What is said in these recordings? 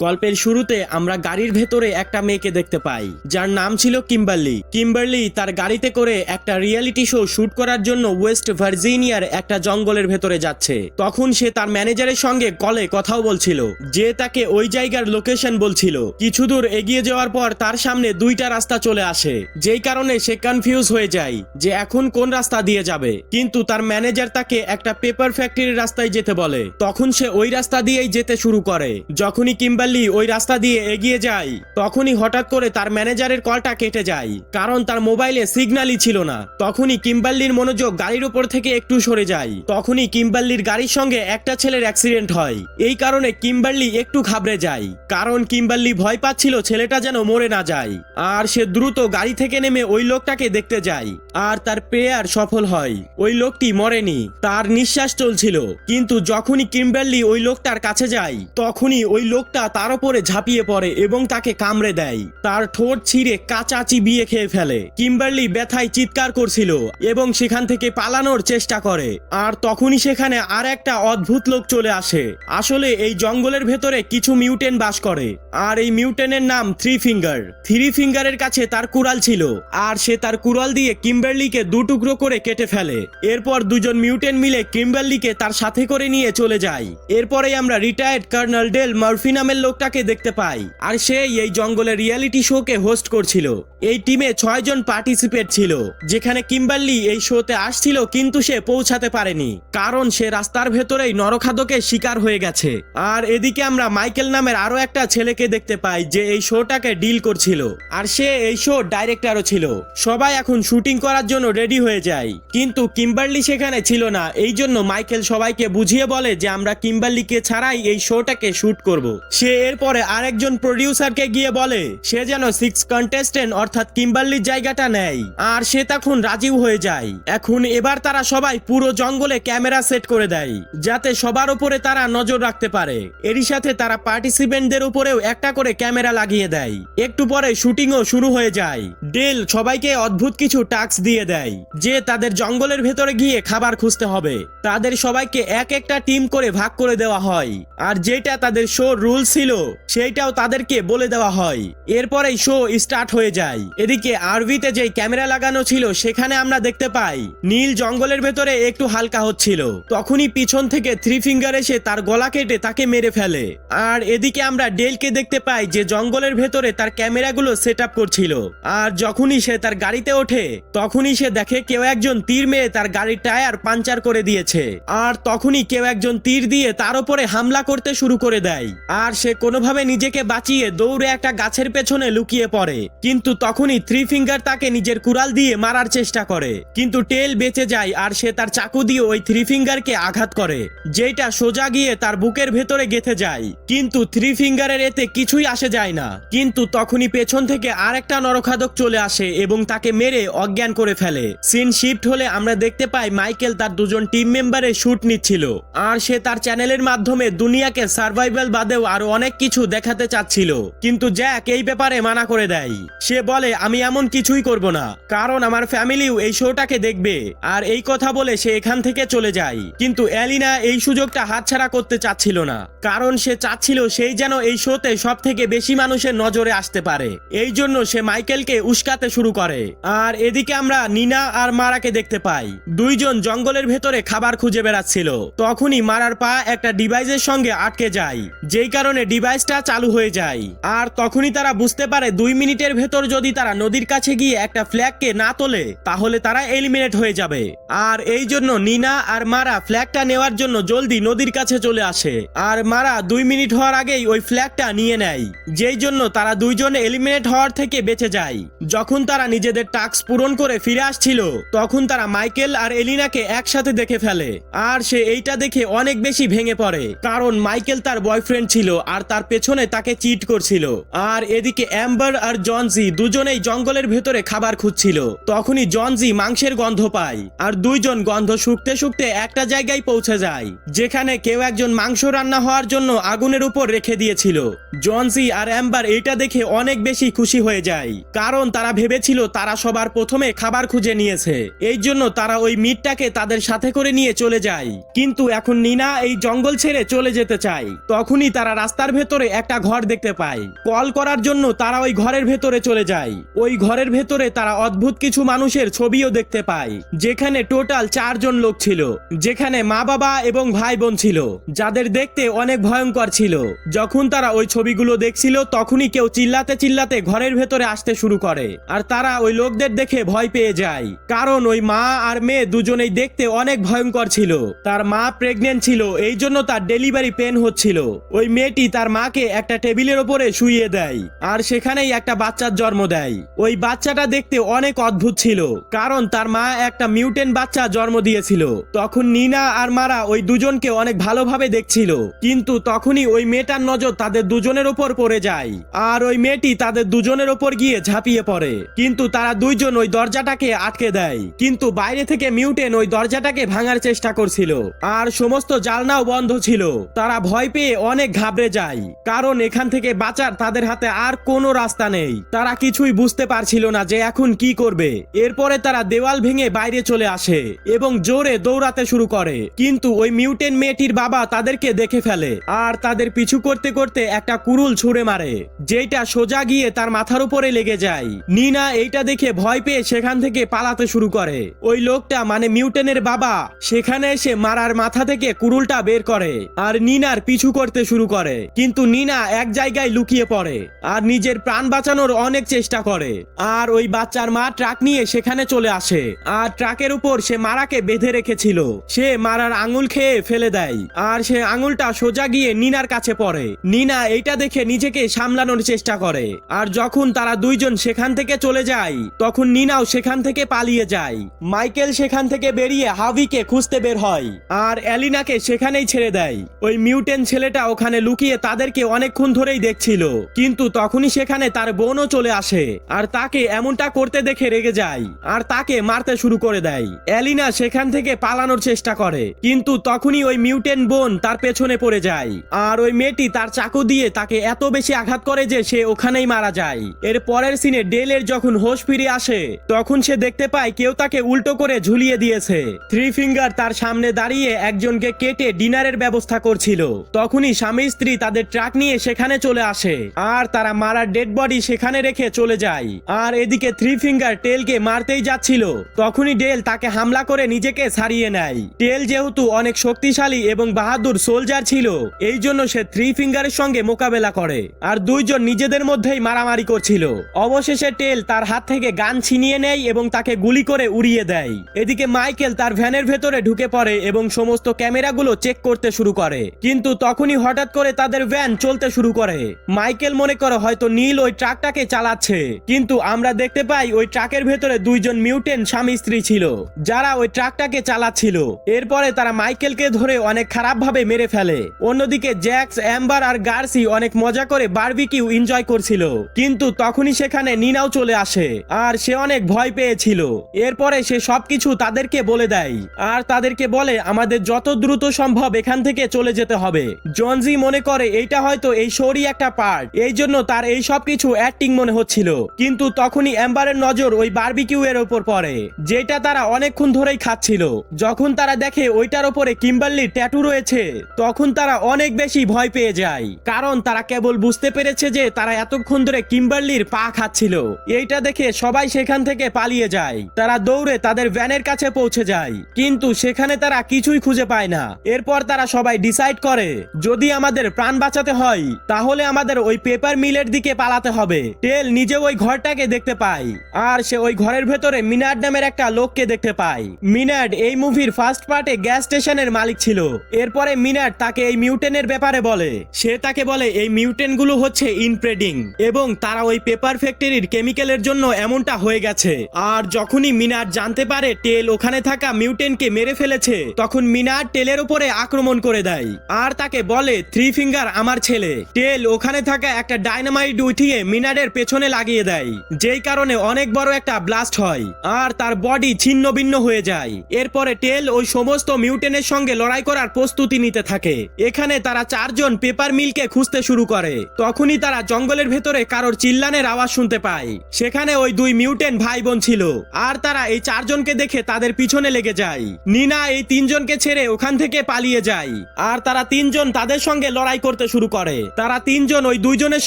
গল্পের শুরুতে আমরা গাড়ির ভেতরে একটা মেয়েকে দেখতে পাই যার নাম ছিল কিম্বারলি। কিম্বারলি তার গাড়িতে করে একটা রিয়েলিটি শো শুট করার জন্য ওয়েস্ট ভার্জিনিয়ার একটা জঙ্গলের ভেতরে যাচ্ছে। তখন সে তার ম্যানেজারের সঙ্গে কলে কথাও বলছিল, যে তাকে ওই জায়গার লোকেশন বলছিল। কিছু দূর এগিয়ে যাওয়ার পর তার সামনে দুইটা রাস্তা চলে আসে, যেই কারণে সে কনফিউজ হয়ে যায় যে এখন কোন রাস্তা দিয়ে যাবে। কিন্তু তার ম্যানেজার তাকে একটা পেপার ফ্যাক্টরির রাস্তায় যেতে বলে। তখন সে ওই রাস্তা দিয়েই যেতে শুরু করে। যখনই কিম্বারলি ওই রাস্তা দিয়ে এগিয়ে যায়, তখনই হঠাৎ করে তার ম্যানেজারের কলটা কেটে যায়, কারণ তার মোবাইলে সিগন্যালই ছিল না। তখনই কিম্বারলির মনোযোগ গাড়ির উপর থেকে একটু সরে যায়। তখনই কিম্বারলির গাড়ির সঙ্গে একটা ছেলের অ্যাক্সিডেন্ট হয়। এই কারণে কিম্বারলি একটু ঘাবড়ে যায়, কারণ কিম্বারলি ভয় পাচ্ছিল ছেলেটা যেন মরে না যায়। আর সে দ্রুত গাড়ি থেকে নেমে ওই লোকটাকে দেখতে যায়, আর তার প্রেয়ার সফল হয়। ওই লোকটি মরেনি, তার নিঃশ্বাস চলছিল। কিন্তু যখনই কিম্বারলি ওই লোকটার কাছে যায়, তখনই ওই লোকটা তার উপরে ঝাঁপিয়ে পড়ে এবং তাকে কামড়ে দেয়। তার ঠোঁট ছিঁড়ে কাঁচা চিবিয়ে খেয়ে ফেলে। কিম্বারলি ব্যথায় চিৎকার করছিল এবং সেখান থেকে পালানোর চেষ্টা করে। আর তখনই সেখানে আর একটা অদ্ভুত লোক চলে আসে। আসলে এই জঙ্গলের ভেতরে কিছু মিউটেন্ট বাস করে, আর এই মিউটেন্টের নাম থ্রি ফিঙ্গার। থ্রি ফিঙ্গারের কাছে তার কুড়াল ছিল, আর সে তার কুড়াল দিয়ে কিম্বারলিকে দু টুকরো করে কেটে ফেলে। এরপর দুজন মিউটেন্ট মিলে কিম্বারলিকে তার সাথে করে নিয়ে চলে যায়। এরপরে আমরা রিটায়ার্ড কর্নেল ডেল মার্ফি নামের লোকটাকে দেখতে পাই, আর সে এই জঙ্গলের রিয়েলিটি শোকে হোস্ট করছিল। এই টিমে 6 জন পার্টিসিপেট ছিল, যেখানে কিম্বারলি এই শোতে আসছিল, কিন্তু সে পৌঁছাতে পারেনি, কারণ সে রাস্তার ভেতরেই নরখাদকের শিকার হয়ে গেছে। আর এদিকে আমরা মাইকেল নামের আরো একটা ছেলেকে দেখতে পাই, যে এই শোটাকে ডিল করছিল, আর সে এই শো ডাইরেক্টরও ছিল। সবাই এখন শুটিং করার জন্য রেডি হয়ে যায়, কিন্তু কিম্বারলি সেখানে ছিল না। এই জন্য মাইকেল সবাইকে বুঝিয়ে বলে যে আমরা কিম্বারলিকে ছাড়াই এই শোটাকে শুট করব। সে এরপরে আরেকজন প্রডিউসারকে গিয়ে বলে সে যেন 6 কন্টেস্টেন্ট অর্থাৎ কিম্বারলির জায়গাটা নেয়, আর সে তখন রাজিও হয়ে যায়। এখন এবার তারা সবাই পুরো জঙ্গলে ক্যামেরা সেট করে দেয়, যাতে সবার উপরে তারা নজর রাখতে পারে। এরই সাথে তারা পার্টিসিপেন্টদের উপরেও একটা করে ক্যামেরা লাগিয়ে দেয়। একটু পরে শুটিংও শুরু হয়ে যায়। ডেল সবাইকে অদ্ভুত কিছু টাস্ক দিয়ে দেয়, যে তাদের জঙ্গলের ভেতরে গিয়ে খাবার খুঁজতে হবে। তাদের সবাইকে এক একটা টিম করে ভাগ করে দেওয়া হয়, আর যেটা তাদের শো রুল ছিল সেইটাও তাদেরকে বলে দেওয়া হয়। এরপরেই শো স্টার্ট হয়ে যায়। এদিকে আরভিতে যে ক্যামেরা লাগানো ছিল সেখানে আমরা দেখতে পাই নীল জঙ্গলের ভেতরে একটু হালকা হচ্ছিল। তখনই পিছন থেকে থ্রি ফিঙ্গার এসে তার গলা কেটে তাকে মেরে ফেলে। আর এদিকে আমরা ডেলকে দেখতে পাই যে জঙ্গলের ভেতরে তার ক্যামেরাগুলো সেট আপ করছিল। আর যখনই সে তার গাড়িতে ওঠে, তখনই সে দেখে কেউ একজন তীর মেরে তার গাড়ির টায়ার পাঞ্চার করে দিয়েছে। আর তখনই কেউ একজন তীর দিয়ে তার উপরে হামলা করতে শুরু করে দেয়। আর সে কোনোভাবে নিজেকে বাঁচিয়ে দৌড়ে একটা গাছের পেছনে লুকিয়ে পড়ে। কিন্তু তখনই থ্রি ফিঙ্গার তাকে নিজের কুড়াল দিয়ে মারার চেষ্টা করে, কিন্তু টেল বেঁচে যায়। আর সে তার চাকু দিয়ে ওই থ্রি ফিঙ্গারকে আঘাত করে, যেটা সোজা গিয়ে তার বুকের ভেতরে গেঁথে যায়। কিন্তু থ্রি ফিঙ্গারের এতে কিছুই আসে যায় না। কিন্তু তখনই পেছন থেকে আর একটা নরখাদক চলে আসে এবং তাকে মেরে অজ্ঞান করে ফেলে। সিন শিফট হলে আমরা দেখতে পাই মাইকেল তার দুজন টিম মেম্বারের শুট নিচ্ছিল, আর সে তার চ্যানেলের মাধ্যমে দুনিয়াকে সার্ভাইভাল বাদেও আরো অনেক কিছু দেখাতে চাচ্ছিল। কিন্তু জ্যাক এই ব্যাপারে মানা করে দেয়। সে বলে আমি এমন কিছুই করব না, কারণ আমার ফ্যামিলিও এই শোটাকে দেখবে। আর এই কথা বলে সে এখান থেকে চলে যায়। কিন্তু এলিনা এই সুযোগটা হাতছাড়া করতে চাচ্ছিল না, কারণ সে চাচ্ছিল সেই যেন এই শোতে সব থেকে বেশি মানুষের নজরে আসতে পারে। এই জন্য সে মাইকেলকে উস্কাতে শুরু করে। আর এদিকে আমরা নিনা আর মারাকে দেখতে পাই, দুইজন জঙ্গলের ভেতরে খাবার খুঁজে বেড়াচ্ছিল। তখনই মারার পা একটা ডিভাইসের সঙ্গে আটকে যায়, যেই কারণে ডিভাইসটা চালু হয়ে যায়। আর তখনই তারা বুঝতে পারে 2 মিনিটের ভেতর যদি তারা নদীর কাছে গিয়ে একটা ফ্ল্যাগকে না তোলে, তাহলে তারা এলিমিনেট হয়ে যাবে। আর এই জন্য নিনা আর মারা ফ্ল্যাগটা নেওয়ার জন্য জলদি নদীর কাছে চলে আসে। আর মারা 2 মিনিট হওয়ার আগেই ওই ফ্ল্যাগটা নিয়ে নেয়, যেই জন্য তারা দুইজনে এলিমিনেট হওয়ার থেকে বেঁচে যায়। যখন তারা নিজেদের টাস্ক পূরণ করে ফিরে আসছিল, তখন তারা মাইকেল আর এলিনাকে একসাথে দেখে ফেলে। আর সে এইটা দেখে অনেক বেশি ভেঙে পড়ে, কারণ মাইকেল তার বয়ফ্রেন্ড ছিল আর তার পেছনে তাকে চিট করছিল। আর এদিকে অ্যাম্বার আর জনজি দুজনেই জঙ্গলের ভেতরে খাবার খুঁজছিল। তখনই জনজি মাংসের গন্ধ পায়, আর দুইজন গন্ধ শুকতে শুকতে একটা জায়গায় পৌঁছে যায়, যেখানে কেউ একজন মাংস রান্না হওয়ার জন্য আগুনের উপর রেখে দিয়েছিল। জনজি আর অ্যাম্বার এটা দেখে অনেক বেশি খুশি হয়ে যায়, কারণ তারা ভেবেছিল তারা সবার প্রথমে খাবার খুঁজে নিয়েছে। এই জন্য তারা ওই মিটটাকে তাদের সাথে করে নিয়ে চলে যায়। কিন্তু এখন নিনা এই জঙ্গল ছেড়ে চলে যেতে চায়। তখনই তারা রাস্তা রাস্তার ভেতরে একটা ঘর দেখতে পায়। কল করার জন্য তারা ওই ঘরের ভেতরে চলে যায়। ওই ঘরের ভেতরে তারা অদ্ভুত কিছু মানুষের ছবিও দেখতে পায়, যেখানে টোটাল 4 জন লোক ছিল, যেখানে মা বাবা এবং ভাই বোন ছিল, যাদের দেখতে অনেক ভয়ঙ্কর ছিল। যখন তারা ওই ছবিগুলো দেখছিল তখনই কেউ চিল্লাতে চিল্লাতে ঘরের ভেতরে আসতে শুরু করে, আর তারা ওই লোকদের দেখে ভয় পেয়ে যায়, কারণ ওই মা আর মেয়ে দুজনেই দেখতে অনেক ভয়ঙ্কর ছিল। তার মা প্রেগনেন্ট ছিল, এই জন্য তার ডেলিভারি পেন হচ্ছিল। ওই মেয়েটি তার মাকে একটা টেবিলের ওপরে শুইয়ে দেয়, আর সেখানেই একটা বাচ্চার জন্ম দেয়। ওই বাচ্চাটা দেখতে অনেক অদ্ভুত ছিল, কারণ তার মা একটা মিউটেন্ট বাচ্চা জন্ম দিয়েছিল। তখন নিনা আর মারা ওই দুজনকে অনেক ভালোভাবে দেখছিল, কিন্তু তখনই ওই মেয়েটার নজর তাদের দুজনের ওপর পড়ে যায়, আর ওই মেয়েটি তাদের দুজনের ওপর গিয়ে ঝাঁপিয়ে পড়ে। কিন্তু তারা দুইজন ওই দরজাটাকে আটকে দেয়, কিন্তু বাইরে থেকে মিউটেন ওই দরজাটাকে ভাঙার চেষ্টা করছিল, আর সমস্ত জানলাও বন্ধ ছিল। তারা ভয় পেয়ে অনেক ঘাবড়ে যায়, কারণ এখান থেকে বাঁচার তাদের হাতে আর কোনো রাস্তা নেই। তারা কিছুই বুঝতে পারছিল না যে এখন কি করবে। এরপরে তারা দেওয়াল ভেঙে বাইরে চলে আসে এবং জোরে দৌড়াতে শুরু করে, কিন্তু ওই মিউটেন্ট মেয়েটির বাবা তাদেরকে দেখে ফেলে, আর তাদের পিছু করতে করতে একটা কুড়ুল ছুঁড়ে মারে, যেটা সোজা গিয়ে তার মাথার উপরে লেগে যায়। নিনা এইটা দেখে ভয় পেয়ে সেখান থেকে পালাতে শুরু করে। ওই লোকটা মানে মিউটেনের বাবা সেখানে এসে মারার মাথা থেকে কুড়ুলটা বের করে আর নিনার পিছু করতে শুরু করে, কিন্তু নিনা এক জায়গায় লুকিয়ে পড়ে আর নিজের প্রাণ বাঁচানোর অনেক চেষ্টা করে। আর ওই বাচ্চার মা ট্রাক নিয়ে সেখানে চলে আসে, আর ট্রাকের উপর সে মারাকে বেঁধে রেখেছিল। সে মারার আঙুল খেয়ে ফেলে দেয়, আর সে আঙুলটা সোজা গিয়ে নিনার কাছে পড়ে। নিনা এইটা দেখে নিজেকে সামলানোর চেষ্টা করে, আর যখন তারা দুইজন সেখান থেকে চলে যায় তখন নিনাও সেখান থেকে পালিয়ে যায়। মাইকেল সেখান থেকে বেরিয়ে হাভিকে খুঁজতে বের হয়, আর অ্যালিনাকে সেখানেই ছেড়ে দেয়। ওই মিউটেন্ট ছেলেটা ওখানে লুকিয়ে তাদেরকে অনেকক্ষণ ধরেই দেখছিল, কিন্তু তখনই সেখানে তার বোনও চলে আসে, আর তাকে এমনটা করতে দেখে রেগে যায় আর তাকে মারতে শুরু করে দেয়। অ্যালিনা সেখান থেকে পালানোর চেষ্টা করে, কিন্তু তখনই ওই মিউটেন্ট বোন তার পেছনে পড়ে যায়, আর ওই মেয়েটি তার চাকু দিয়ে তাকে এত বেশি আঘাত করে যে সে ওখানেই মারা যায়। এর পরের সিনে ডেলের যখন হোশ ফিরে আসে তখন সে দেখতে পায় কেউ তাকে উল্টো করে ঝুলিয়ে দিয়েছে। থ্রি ফিঙ্গার তার সামনে দাঁড়িয়ে একজনকে কেটে ডিনারের ব্যবস্থা করছিল। তখনই স্বামী স্ত্রী তাদের ট্রাক নিয়ে সেখানে চলে আসে, আর তারা মারার ডেড বডি সেখানে রেখে চলে যায়। আর এদিকে থ্রি ফিঙ্গার টেলকে মারতেই যাচ্ছিল, তখনই ডেল তাকে হামলা করে নিজেকে ছাড়িয়ে নেয়। টেল যেহেতু অনেক শক্তিশালী এবং বাহাদুর সোলজার ছিল, এই জন্য সে থ্রি ফিঙ্গারের সঙ্গে মোকাবেলা করে, আর দুইজন নিজেদের মধ্যেই মারামারি করছিল। অবশেষে টেল তার হাত থেকে গান ছিনিয়ে নেয় এবং তাকে গুলি করে উড়িয়ে দেয়। এদিকে মাইকেল তার ভ্যানের ভেতরে ঢুকে পড়ে এবং সমস্ত ক্যামেরাগুলো চেক করতে শুরু করে, কিন্তু তখনই হঠাৎ করে তাদের ভ্যান চলতে শুরু করে। মাইকেল মনে করে হয়তো নীল ওই ট্রাকটাকে চালাচ্ছে, কিন্তু আমরা দেখতে পাই ওই ট্রাকের ভেতরে দুইজন মিউটেন্ট স্বামী স্ত্রী ছিল, যারা ওই ট্রাকটাকে চালাচ্ছিল। এরপরে তারা মাইকেলকে ধরে অনেক খারাপ ভাবে মেরে ফেলে। অন্যদিকে জ্যাক্স, অ্যাম্বার আর গার্সি অনেক মজা করে বারবিকিউ এনজয় করছিল, কিন্তু তখনই সেখানে নিনাও চলে আসে, আর সে অনেক ভয় পেয়েছিল। এরপরে সে সবকিছু তাদেরকে বলে দেয়, আর তাদেরকে বলে আমাদের যত দ্রুত সম্ভব এখান থেকে চলে যেতে হবে। জনজি মনে করে এইটা হয়তো এই শোরই একটা পার্ট, এই জন্য তার এই সবকিছু অ্যাক্টিং মনে হচ্ছিল, কিন্তু তখনই অ্যাম্বারের নজর ওই বারবিকিউ এর উপর পড়ে, যেটা তারা অনেকক্ষণ ধরেই খাচ্ছিল। যখন তারা দেখে ওইটার উপরে কিম্বারলির ট্যাটু রয়েছে তখন তারা অনেক বেশি ভয় পেয়ে যায়, কারণ তারা কেবল বুঝতে পেরেছে যে তারা এতক্ষণ ধরে কিম্বারলির পা খাচ্ছিল। এইটা দেখে সবাই সেখান থেকে পালিয়ে যায়। তারা দৌড়ে তাদের ভ্যানের কাছে পৌঁছে যায়, কিন্তু সেখানে তারা কিছুই খুঁজে পায় না। এরপর তারা সবাই ডিসাইড করে যদি আমাদের প্রাণ বাঁচাতে হয় তাহলে আমাদের ওই পেপার মিলের দিকে পালাতে হবে। টেল নিজে ওই ঘরটাকে দেখতে পায়, আর সে ওই ঘরের ভেতরে মিনার্ড নামের একটা লোককে দেখতে পায়। মিনার্ড এই মুভির ফার্স্ট পার্টে গ্যাস স্টেশনের মালিক ছিল। এরপরে মিনার্ড তাকে এই মিউটেনের ব্যাপারে বলে। সে তাকে বলে এই মিউটেন্ট গুলো হচ্ছে ইনব্রিডিং, এবং তারা ওই পেপার ফ্যাক্টরির কেমিক্যালের জন্য এমনটা হয়ে গেছে। আর যখনই মিনার্ড জানতে পারে টেল ওখানে থাকা মিউটেন্টকে মেরে ফেলেছে তখন মিনার্ড টেলের উপরে আক্রমণ করে দেয়, আর তাকে বলে থ্রি ফিঙ্গার আমার ছেলে। টেল ওখানে থাকা একটা ডাইনামাইট উঠিয়ে মিনার্ডের পেছনে লাগিয়ে দেয়, যেই কারণে অনেক বড় একটা ব্লাস্ট হয় আর তার বডি ছিন্ন ভিন্ন হয়ে যায়। এরপরে টেল ওই সমস্ত মিউটেনের সঙ্গে লড়াই করার প্রস্তুতি নিতে থাকে। এখানে তারা চারজন পেপার মিলকে খুঁজতে শুরু করে। তখনই তারা জঙ্গলের ভেতরে কারোর চিল্লানের আওয়াজ শুনতে পায়। সেখানে ওই দুই মিউটেন্ট ভাই বোন ছিল, আর তারা এই চারজনকে দেখে তাদের পিছনে লেগে যায়। নিনা এই তিনজনকে ছেড়ে ওখান থেকে পালিয়ে যায়, আর তারা তিনজন তাদের সঙ্গে লড়াই করতে শুরু করে। তারা তিনজন ওই দুইজনের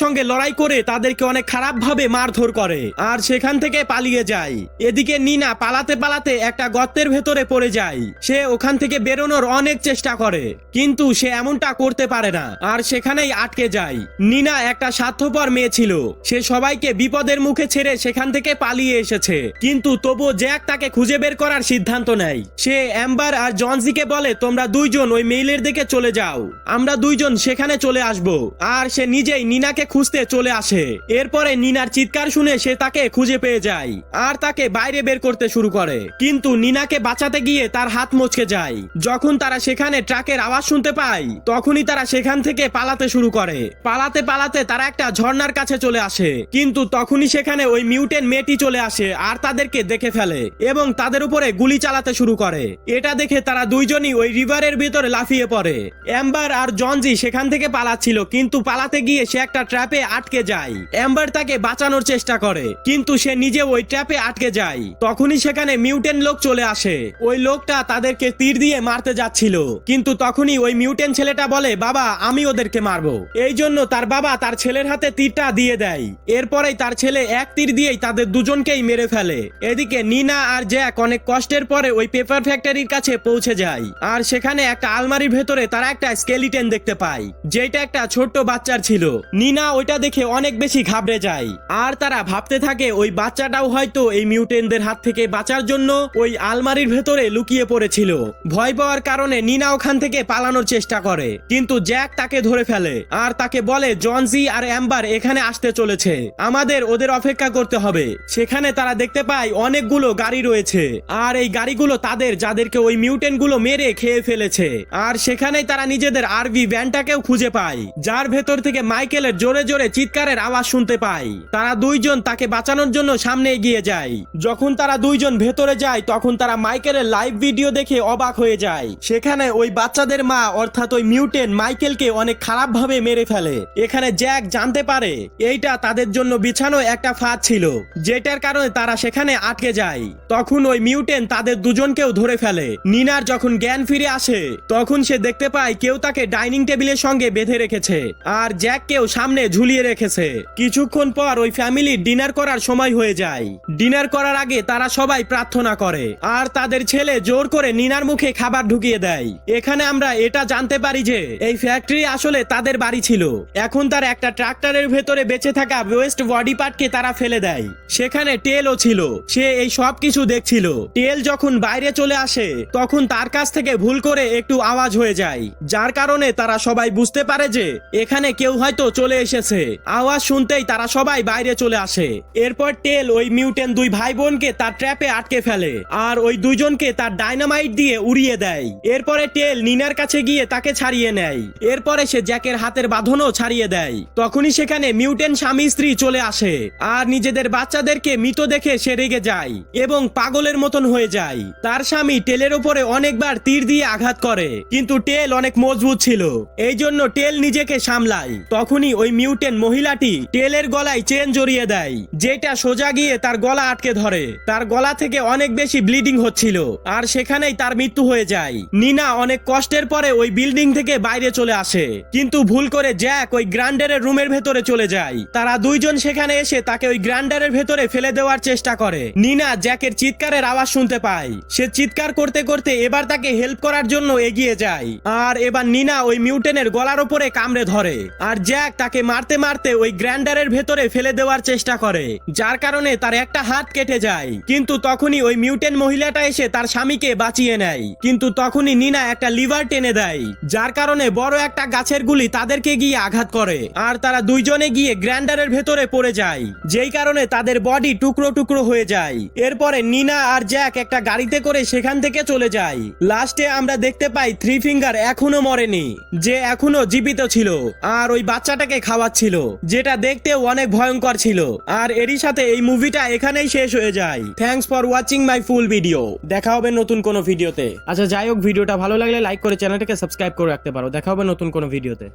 সঙ্গে লড়াই করে তাদেরকে অনেক খারাপ ভাবে মারধর করে আর সেখান থেকে পালিয়ে যায়। এদিকে নিনা পালাতে পালাতে একটা গর্তের ভেতরে পড়ে যায়। সে ওখান থেকে বেরোনোর অনেক চেষ্টা করে কিন্তু সে এমনটা করতে পারে না আর সেখানেই আটকে যায়। নিনা একটা স্বার্থপর মেয়ে ছিল, সে সবাইকে বিপদের মুখে ছেড়ে সেখান থেকে পালিয়ে এসেছে, কিন্তু তবুও জ্যাক তাকে খুঁজে বের করার সিদ্ধান্ত নেয়। সে অ্যাম্বার আর জনসিকে বলে তোমরা দুইজন ওই মেইলের দিকে চলে যাও, আমরা দুইজন সেখানে চলে আসব। আর সে নিজেই নিনাকে খুঁজতে চলে আসে। এরপরে নিনার চিৎকার শুনে সে তাকে খুঁজে পেয়ে যায় আর তাকে বাইরে বের করতে শুরু করে, কিন্তু নিনাকে বাঁচাতে গিয়ে তার হাত মচকে যায়। যখন তারা সেখানে ট্রাকের আওয়াজ শুনতে পায় তখনই তারা সেখান থেকে পালাতে শুরু করে। পালাতে পালাতে তারা একটা ঝর্ণার কাছে চলে আসে, কিন্তু তখনই সেখানে ওই মিউটেন্ট মেয়েটি চলে আসে আর তাদেরকে দেখে ফেলে এবং তাদের উপরে গুলি চালাতে শুরু করে। এটা দেখে তারা দুইজনই ওই রিভারের ভিতরে লাফিয়ে পড়ে। অ্যাম্বার আর জনজি সেখান থেকে পালাচ্ছিল, কিন্তু পালাতে গিয়ে সে একটা ট্র্যাপে আটকে যায়। অ্যাম্বার তাকে বাঁচানোর চেষ্টা করে কিন্তু সে নিজে ওই ট্র্যাপে আটকে যায়। তখনই সেখানে মিউটেন্ট লোক চলে আসে। ওই লোকটা তাদেরকে তীর দিয়ে মারতে যাচ্ছিল, কিন্তু তখনই ওই মিউটেন্ট ছেলেটা বলে বাবা আমি ওদেরকে মারবো। এই জন্য তার বাবা তার ছেলের হাতে তীরটা দিয়ে দেয়। এরপরেই তার ছেলে এক তীর দিয়েই তাদের দুজনকেই মেরে ফেলে। এদিকে নিনা আর জ্যাক অনেক কষ্টের পরে ওই পেপার ফ্যাক্টরির কাছে পৌঁছে যায় আর সেখানে একটা আলমারির ভেতরে তারা একটা স্কেলিটন দেখতে পায়, যেটা একটা ছোট্ট বাচ্চার ছিল। নিনা ওইটা দেখে অনেক বেশি ঘাবড়ে যায় আর তারা ভাবতে থাকে ওই বাচ্চাটাও হয়তো এই মিউটেন্টদের হাত থেকে বাঁচার জন্য ওই আলমারির ভেতরে লুকিয়ে পড়েছিল। ভয় পাওয়ার কারণে নিনা ওখান থেকে পালানোর চেষ্টা করে, কিন্তু জ্যাক তাকে ধরে ফেলে আর তাকে বলে জনজি আর অ্যাম্বার এখানে আসতে চলেছে, আমাদের ওদের অপেক্ষা করতে হবে। সেখানে তারা দেখতে পায় অনেকগুলো গাড়ি রয়েছে আর এই গাড়িগুলো তাদের, যাদেরকে ওই মিউটেন্ট গুলো মেরে খেয়ে ফেলেছে। আর সেখানেই তারা নিজেদের আরভি ভ্যানটাকেও খুঁজে পায়, যার ভেতর থেকে মাইকেলের জোরে জোরে চিৎকারের আওয়াজ শুনতে পায়। তারা দুইজন তাকে বাঁচানোর জন্য সামনে এগিয়ে যায়। যখন তারা দুইজন ভেতরে যায় তখন তারা মাইকেলের লাইভ ভিডিও দেখে অবাক হয়ে যায়। সেখানে ওই বাচ্চাদের মা অর্থাৎ ওই মিউটেন্ট মাইকেলকে অনেক খারাপ ভাবে মেরে ফেলে। এখানে জ্যাক জানতে পারে এইটা তাদের জন্য বিছানো একটা ফাঁদ ছিল, যেটার কারণে তারা সেখানে আটকে যায়। তখন ওই মিউটেন্ট তাদের দুজনকেও ধরে ফেলে। নিনার যখন জ্ঞান ফিরে আসে তখন সে দেখতে পায় কেউ তাকে ডাইনিং টেবিলের সঙ্গে বেঁধে রেখেছে আর জ্যাককেও সামনে ঝুলিয়ে রেখেছে। কিছুক্ষণ পর ওই ফ্যামিলির ডিনার করার সময় হয়ে যায়। ডিনার করার আগে তারা সবাই প্রার্থনা করে আর তাদের ছেলে জোর করে নিনার মুখে খাবার ঢুকিয়ে দেয়। এখানে আমরা এটা জানতে পারি যে এই ফ্যাক্টরি আসলে তাদের বাড়ি ছিল। এখন তার একটা ট্রাক্টরের ভেতরে বেঁচে থাকা ওয়েস্ট বডি পার্টকে তারা ফেলে দেয়। সেখানে টেলও ছিল, সে এই সব কিছু দেখছিল। টেল যখন বাইরে চলে আসে তখন তার কাছ থেকে ভুল করে একটু আওয়াজ হয়ে যায়, যার কারণে তারা সবাই বুঝতে পারে যে এখানে কেউ হয়তো চলে এসেছে। আওয়াজ শুনতেই তারা সবাই বাইরে চলে আসে। এরপর টেল ওই মিউটেন্ট দুই ভাই বোনকে তার ট্র্যাপে আটকে ফেলে আর ওই দুইজনকে তার ডাইনামাইট দিয়ে উড়িয়ে দেয়। এরপরে টেল নিনার কাছে গিয়ে তাকে ছাড়িয়ে নেয়। এরপরে সে জ্যাকের হাতের বাঁধনও ছাড়িয়ে দেয়। তখনই সেখানে মিউটেন্ট স্বামী স্ত্রী চলে আসে আর নিজেদের বাচ্চাদেরকে মৃত দেখে সে রেগে যায় এবং পাগলের মতন হয়ে যায়। তার স্বামী টেলের উপরে অনেকবার তীর দিয়ে আঘাত করে, কিন্তু টেল অনেক মজবুত ছিল, এই জন্য টেল নিজেকে সামলায়। তখনই ওই মিউটেন্ট মহিলাটি টেলের গলায় চেন জড়িয়ে দেয়, যেটা সোজা গিয়ে তার গলা আটকে ধরে। তার গলা থেকে অনেক বেশি ব্লিডিং হচ্ছিল আর সেখানেই তার মৃত্যু হয়ে যায়। নিনা অনেক কষ্টের পরে ওই বিল্ডিং থেকে বাইরে চলে আসে, কিন্তু ভুল করে জ্যাক ওই গ্রান্ডারের রুমের ভেতরে চলে যায়। তারা দুইজন সেখানে এসে তাকে ওই গ্রান্ডারের ভেতরে ফেলে দেওয়ার চেষ্টা করে। নিনা জ্যাকের চিৎকারের আওয়াজ শুনতে পায়, সে চিৎকার করতে করতে এবার তাকে হেল্প করার জন্য এগিয়ে যায় আর এবার নিনা ওই মিউটেনের গলার উপরে কামড়ে ধরে আর জ্যাক তাকে মারতে মারতে ওই গ্রান্ডারের ভেতরে ফেলে দেওয়ার চেষ্টা করে, যার কারণে তার একটা হাত কেটে যায়। কিন্তু তখনই ওই মিউটেন্ট মহিলাটা এসে তার স্বামীকে বাঁচিয়ে নেয়, কিন্তু তখনই নিনা একটা লিভার টেনে দেয়, যার কারণে বড় একটা গাছের গুলি তাদেরকে গিয়ে আঘাত করে আর তারা দুইজনে গিয়ে গ্রান্ডারের ভেতরে পড়ে যায়, যেই কারণে তাদের বডি টুকরো টুকরো হয়ে যায়। এরপরে নিনা আর জ্যাক একটা গাড়িতে করে সেখান থেকে চলে যায়। লাস্টে আমরা দেখতে পাই থ্রি ফিঙ্গার এখনো মরেনি, যে এখনো জীবিত ছিল আর ওই বাচ্চাটাকে খাওয়াচ্ছিল, যেটা দেখতেও অনেক ভয়ঙ্কর ছিল। আর এরই সাথে এই মুভিটা এখানেই শেষ হয়ে যায়। Thanks for watching my full video. দেখা হবে নতুন কোনো ভিডিওতে। আচ্ছা যাই হোক, ভিডিওটা ভালো লাগলে লাইক করে চ্যানেলটাকে সাবস্ক্রাইব করে রাখতে পারো। দেখা হবে নতুন কোনো ভিডিওতে।